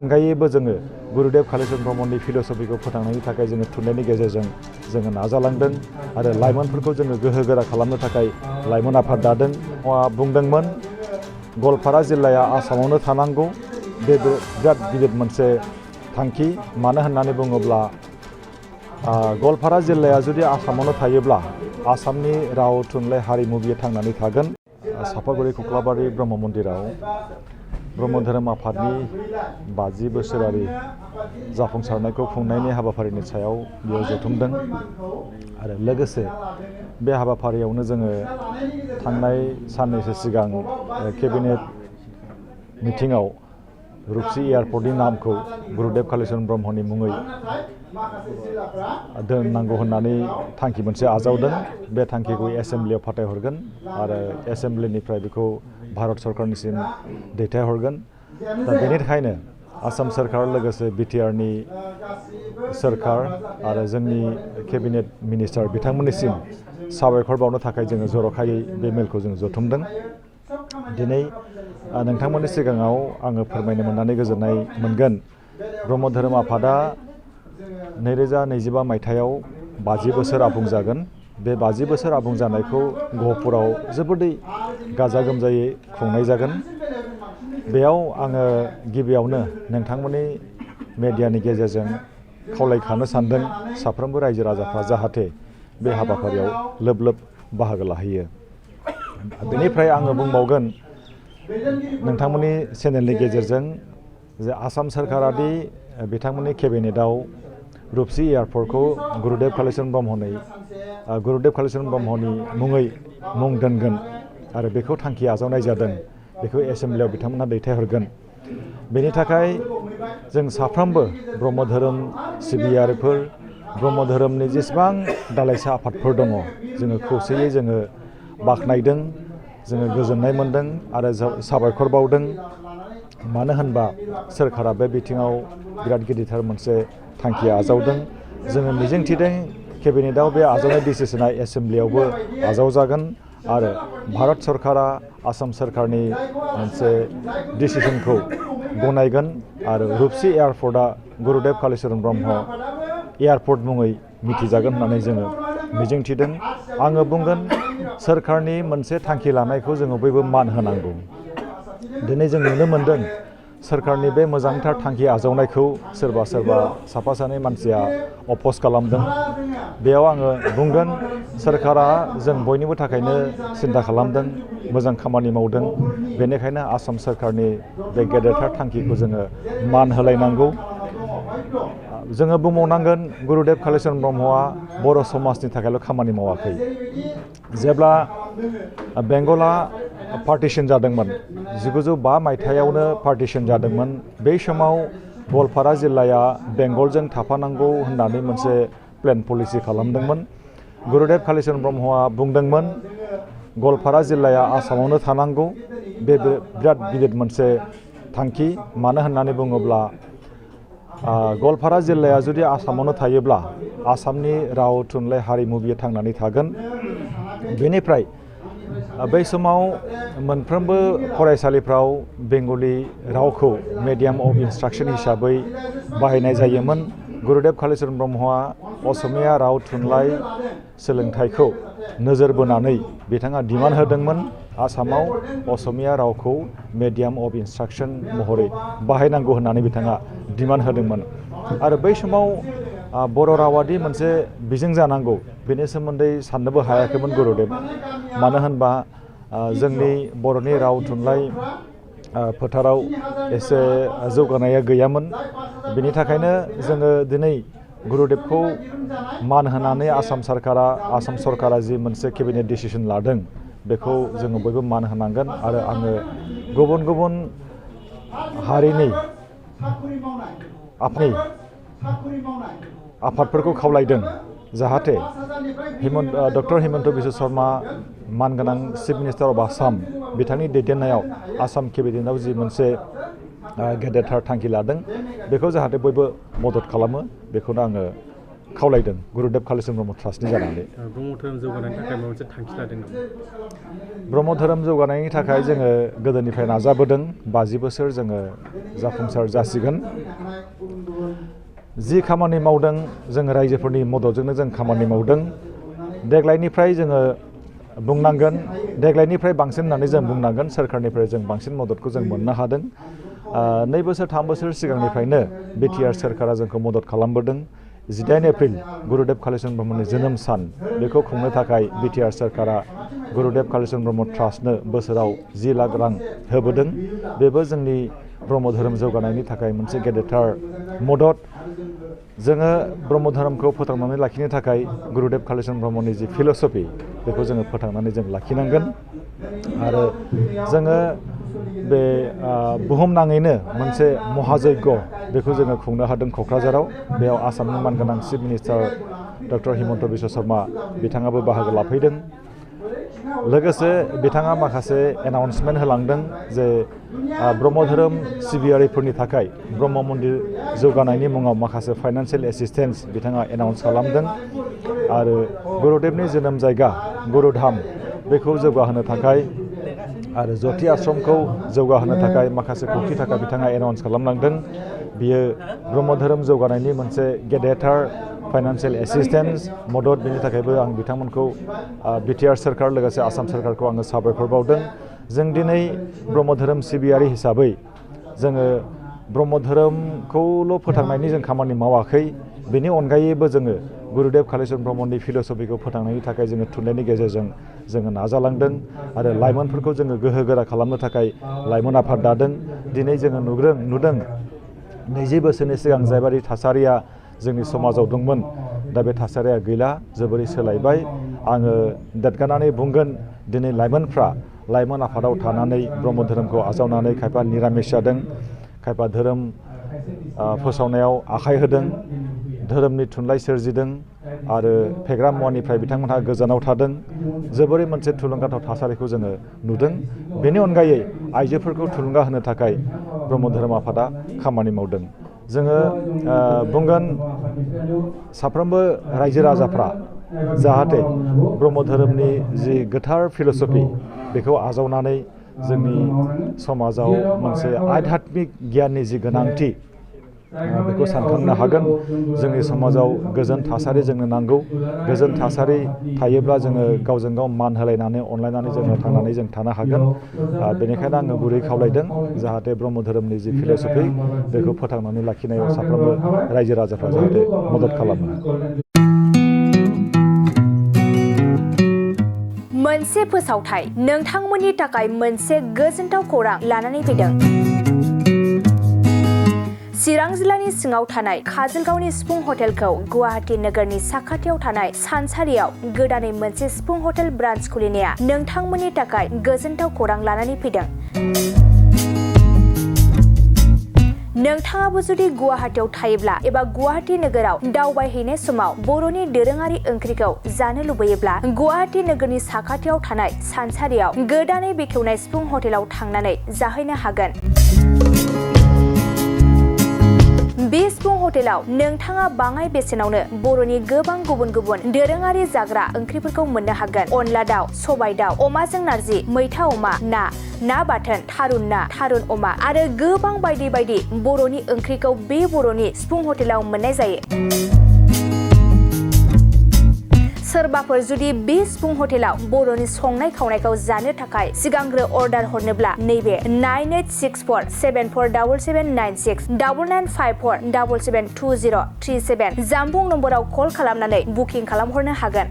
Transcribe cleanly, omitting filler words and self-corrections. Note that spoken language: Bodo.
अनगायैबो जोङो गुरुदेव कालीचरण ब्रह्मनि फिलसफिखौ फोथांनायनि थाखाय जोङो थुनलाइनि गेजेरजों जोङो नाजालांदों आरो लाइमोनफोरखौ जोङो गोहोगोरा खालामनो थाखाय लाइमोन आफाद दादों। बुंदोंमोन गवालपारा जिल्लाया आसामावनो थानांगौ। बे बिराद गिदिर मोनसे थांखि। मानो होननानै बुङोब्ला गवालपारा जिल्लाया जुदि आसामावनो थायोब्ला आसामनि राव थुनलाइ हारिमु बियो थांनानै थागोन। सापागुरि कक्लाबारि ब्रह्म मन्दिराव ब्रह्म धोरोम आफादनि 50 बोसोरारि जाफुंसारनायखौ खुंनायनि हाबाफारिनि सायाव बेयाव जथुमदों आरो लोगोसे बे हाबाफारियावनो जोङो थांनाय साननैसो सिगां केबिनेट मिटिंआव रुपसि एयारपर्टनि नामखौ गुरुदेव कालीचरण ब्रह्मनि मुङै दोननांगौ होननानै थांखि मोनसे आजावदों। बे थांखिखौ एसेम्ब्लियाव फाथायहरगोन आरो एसेम्ब्लिनिफ्राय बेखौ भारत सरकारनिसिम दैथायहरगोन। दा बेनि थाखायनो आसाम सरकार लोगोसे बिटिआरनि सरकार आरो जोंनि केबिनेट मिनिस्टार बिथांमोननिसिम साबायखर बावनो थाखाय जोङो जर'खायै बे मेलखौ जों जथुमदों। दिनै नोंथांमोननि सिगाङाव आङो फोरमायनो मोननानै गोजोननाय मोनगोन। ब्रह्म धोरोम आफादा 2025 मायथाइयाव 50 बोसोर आबुं जागोन। बे 50 बोसोर आबुं जानायखौ गहपुराव जोबोदै गाजा गोमजायै खुंनाय जागोन। बेयाव आङो गिबियावनो नोंथांमोननि मेडियानि गेजेरजों खावलायखानो सानदों साफ्रोमबो रायजो राजाफ्रा जाहाथे बे हाबाफारियाव लोब लोब बाहागो लाहैयो। बेनिफ्राय आङो बुंबावगोन नोंथांमोननि चेनेलनि गेजेरजों जे आसाम सरकारा दि बिथांमोननि केबिनेटआव रुपसि एयारपर्टखौ गुरुदेव कालीचरण ब्रह्मनि मुङै मुं दोनगोन आरो बेखौ थांखि आजावनाय जादों। बेखौ एसेम्ब्लियाव बिथांमोनहा दैथायहरगोन। बेनि थाखाय जों साफ्रोमबो ब्रह्म धोरोम सिबियारिफोर ब्रह्म धोरोमनि जेसेबां दालाइसा आफादफोर दङ जोङो खौसेयै जोङो बाख्नायदों, जोङो गोजोननाय मोनदों आरो साबायखर बावदों। मानो होनबा सोरखारा बे बिथिङाव बिराद गिदिरथार मोनसे थांखि आजावदों। जोङो मिजिंथिदों केबिनेटआव बे आजावनाय डिसिसना एसेम्ब्लियावबो आजावजागोन आरो भारत सरकारा आसाम सरकारनि मोनसे डिसिसनखौ गनायगोन आरो रुपसि एयारपर्टआ गुरुदेव कालीचरण ब्रह्म एयारपर्ट मुङै मिथिजागोन होननानै जोङो मिजिंथिदों। आङो बुंगोन सोरखारनि मोनसे थांखि लानायखौ जोङो बयबो मान होनांगौ। दिनै जों नुनो मोनदों सोरखारनि बे मोजांथार थांखि आजावनायखौ सोरबा साफा सानै मानसिया अप'ज खालामदों। बेयाव आङो बुंगोन सोरखारा जों बयनिबो थाखायनो सिन्था खालामदों, मोजां खामानि मावदों। बेनिखायनो आसाम सरकारनि बे गेदेरथार थांखिखौ जोङो मान होलायनांगौ। जोङो बुंबावनांगोन गुरुदेव कालीचरण ब्रह्मआ बर' समाजनि थाखायल' खामानि मावाखै। जेब्ला बेंगला पार्टिशन जादोंमोन 1905 मायथाइयावनो पार्टिशन जादोंमोन। बै समाव गवालपारा जिल्लाया बेंगलजों थाफानांगौ होननानै मोनसे प्लेन पलिसि खालामदोंमोन। गुरुदेव कालीचरण ब्रह्मआ बुंदोंमोन गवालपारा जिल्लाया आसामावनो थानांगौ। बे बिराद गिदिर मोनसे थांखि। मानो होननानै बुङोब्ला गवालपारा जिल्लाया जुदि आसामावनो थायोब्ला आसामनि राव थुनलाइ हारिमु बियो थांनानै थागोन। बेनिफ्राय बै समाव मोनफ्रोमबो फरायसालिफ्राव बेंगलि रावखौ मिडियाम अफ इन्सट्राक्सन हिसाबै बाहायनाय जायोमोन। गुरुदेव कालीचरण ब्रह्मआ असमिया राव थुनलाइ सोलोंथाइखौ नोजोर बोनानै बिथाङा डिमान्ड होदोंमोन आसामाव असमिया रावखौ मिडियाम अफ इन्सट्राक्सन महरै बाहायनांगौ होननानै बिथाङा डिमान्ड होदोंमोन। आरो बै समाव बर' रावादि मोनसे बिजों जानांगौ बेनि सोमोन्दै साननोबो हायाखैमोन गुरुदेब। मानो होनबा जोंनि बर'नि राव थुनलाइ फोथाराव एसे जौगानाया गैयामोन। बेनि थाखायनो जोङो दिनै गुरुदेबखौ मान होनानै आसाम सरकारा जि मोनसे केबिनेट डिसिसन लादों बेखौ जोङो बयबो मान होनांगोन। आरो आङो गुबुन गुबुन हारिनि आफादफोरखौ खावलायदों जाहाथे डक्टर हिमन्त बिश्व शर्मा मानगोनां चिफ मिनिस्टार अफ आसाम बिथांनि दैदेननायाव आसाम केबिनेटआव जि मोनसे गेदेरथार थांखि लादों बेखौ जाहाथे बयबो मदद खालामो बेखौनो आङो खावलायदों गुरुदेब कालिचरन ब्रह्म ट्रास्टनि जानानै। ब्रह्म धोरोम जौगानायनि थाखाय माबा मोनसे थांखि लादों नामा? ब्रह्म धोरोम जौगानायनि थाखाय जोङो गोदोनिफ्राय नाजाबोदों 50 बोसोर जोङो जाफुंसार जासिगोन। जि खामानि मावदों जोङो रायजोफोरनि मददजोंनो जों खामानि मावदों। देग्लायनिफ्राय जोङो बुंनांगोन देग्लायनिफ्राय बांसिन होननानै जों बुंनांगोन सोरखारनिफ्राय जों बांसिन मददखौ जों मोननो हादों। 2 बोसोर 3 बोसोर सिगांनिफ्रायनो बिटिआर सोरखारा जोंखौ मदद खालामबोदों। 18 एप्रिल गुरुदेब कालिचरन ब्रह्मनि जोनोम सान बेखौ खुंनो थाखाय बिटिआर सोरखारा गुरुदेब कालिचरन ब्रह्म ट्रास्टनो बोसोराव 10 लाख रां होबोदों। बेबो जोंनि ब्रह्म धोरोम जौगानायनि थाखाय मोनसे गेदेरथार मदद। जोङो ब्रह्म धोरोमखौ फोथांनानै लाखिनो थाखाय गुरुदेब कालिचरन ब्रह्मनि जि फिल'सफि बेखौ जोङो फोथांनानै जों लाखिनांगोन। आरो जोङो बे बुहुमनाङैनो मोनसे महायज्ञ बेखौ जोङो खुंनो हादों क'क्राझाराव। बेयाव आसामनि मानगोनां chief minister doctor Himanta Biswa Sharma बिथाङाबो बाहागो लाफैदों। लोगोसे बिथाङा माखासे एनाउन्समेन्ट होलांदों जे ब्रह्म धोरोम सिबियारिफोरनि थाखाय ब्रह्म मन्दिर जौगानायनि मुङाव माखासे फाइनान्सियेल एसिस्टेन्स बिथाङा एनाउन्स खालामदों। आरो गुरुदेबनि जोनोम जायगा गुरुधाम बेखौ जौगाहोनो थाखाय आरो जति आश्रमखौ जौगाहोनो थाखाय माखासे कौटि थाखा बिथाङा एनाउन्स खालामलांदों। बियो ब्रह्म धोरोम जौगानायनि मोनसे गेदेरथार फाइनान्सियेल एसिस्टेन्स मदद। बेनि थाखायबो आं बिथांमोनखौ बिटिआर सोरखार लोगोसे आसाम सोरखारखौ आङो साबायखर बावदों। जों दिनै ब्रह्म धोरोम सिबियारि हिसाबै जोङो ब्रह्म धोरोमखौल' फोथांनायनि जों खामानि मावाखै। बेनि अनगायैबो जोङो गुरुदेब कालिचरन ब्रह्मनि फिल'सफिखौ फोथांनायनि थाखाय जोङो थुनलाइनि गेजेरजों जोङो नाजालांदों। आरो लाइमोनफोरखौ जोङो गोहो गोरा खालामनो थाखाय लाइमोन आफाद दादों। दिनै जोङो नुदों 20 बोसोरनि सिगां जायबायदि थासारिया जोंनि समाजाव दंमोन दा बे थासारिया गैला, जोबोरै सोलायबाय। आङो देरगानानै बुंगोन दिनै लाइमोनफ्रा लाइमोन आफादाव थानानै ब्रह्म धोरोमखौ आजावनानै खायफा निरामिस जादों, खायफा धोरोम फोसावनायाव आखाइ होदों, धोरोमनि थुनलाइ सोरजिदों आरो फेग्रा मुवानिफ्राय बिथांमोनहा गोजानाव थादों। जोबोरै मोनसे थुलुंगाथाव थासारिखौ जोङो नुदों। बेनि अनगायै आइजोफोरखौ थुलुंगा होनो थाखाय ब्रह्म धोरोम आफादा खामानि मावदों। जोङो बुंगोन साफ्रोमबो रायजो राजाफ्रा जाहाथे ब्रह्म धोरोमनि जि गोथार फिल'सफि बेखौ आजावनानै जोंनि समाजाव मोनसे आध्यात्मिक गियाननि जि गोनांथि बेखौ सानखांनो हागोन। जोंनि समाजाव गोजोन थासारि जोंनो नांगौ। गोजोन थासारि थायोब्ला जोङो गावजों गाव मान होलायनानै अनलायनानै जोङो थांनानै जों थानो हागोन। बेनिखायनो आङो गुरै खावलायदों जाहाथे ब्रह्म धोरोमनि जि फिल'सफि बेखौ फोथांनानै लाखिनायाव साफ्रोमबो रायजो राजाफ्रा जाहाथे मदद खालामो। मोनसे फोसावथाय नोंथांमोननि थाखाय मोनसे गोजोनथाव खौरां लानानै फैदों। चिरां जिल्लानि सिङाव थानाय काजलगावनि सिफुं हटेलखौ गुवाहाटी नोगोरनि साखाथियाव थानाय सानसारियाव गोदानै मोनसे सिफुं हटेल ब्रान्च खुलिनाया नोंथांमोननि थाखाय गोजोनथाव खौरां लानानै फैदों। नोंथाङाबो जुदि गुवाहाटीयाव थायोब्ला एबा गुवाहाटी नोगोराव दावबायहैनाय समाव बर'नि दोरोङारि ओंख्रिखौ जानो लुबैयोब्ला गुवाहाटी नोगोरनि साखाथियाव थानाय सानसारियाव गोदानै बेखेवनाय सिफुं हटेलाव थांनानै जाहैनो हागोन। बे सिफुं हटेलाव नोंथाङा बाङाय बेसेनावनो बर'नि गोबां गुबुन गुबुन दोरोङारि जाग्रा ओंख्रिफोरखौ मोननो हागोन। अनला दाउ, सबाय दाउ, अमाजों नारजि, मैथा अमा, ना बाथोन, थारुन ना, थारुन अमा आरो गोबां बायदि बायदि बर'नि ओंख्रिखौ बे बर'नि सिफुं हटेलाव मोननाय जायो। सोरबाफोर जुदि बे सिफुं हटेलाव बर'नि संनाय खावनायखौ जानो थाखाय सिगांग्रो अर्डार हरनोब्ला नैबे 9864747796 9954772037 जामबुं नम्बराव कल खालामनानै बुकिं खालामहरनो हागोन।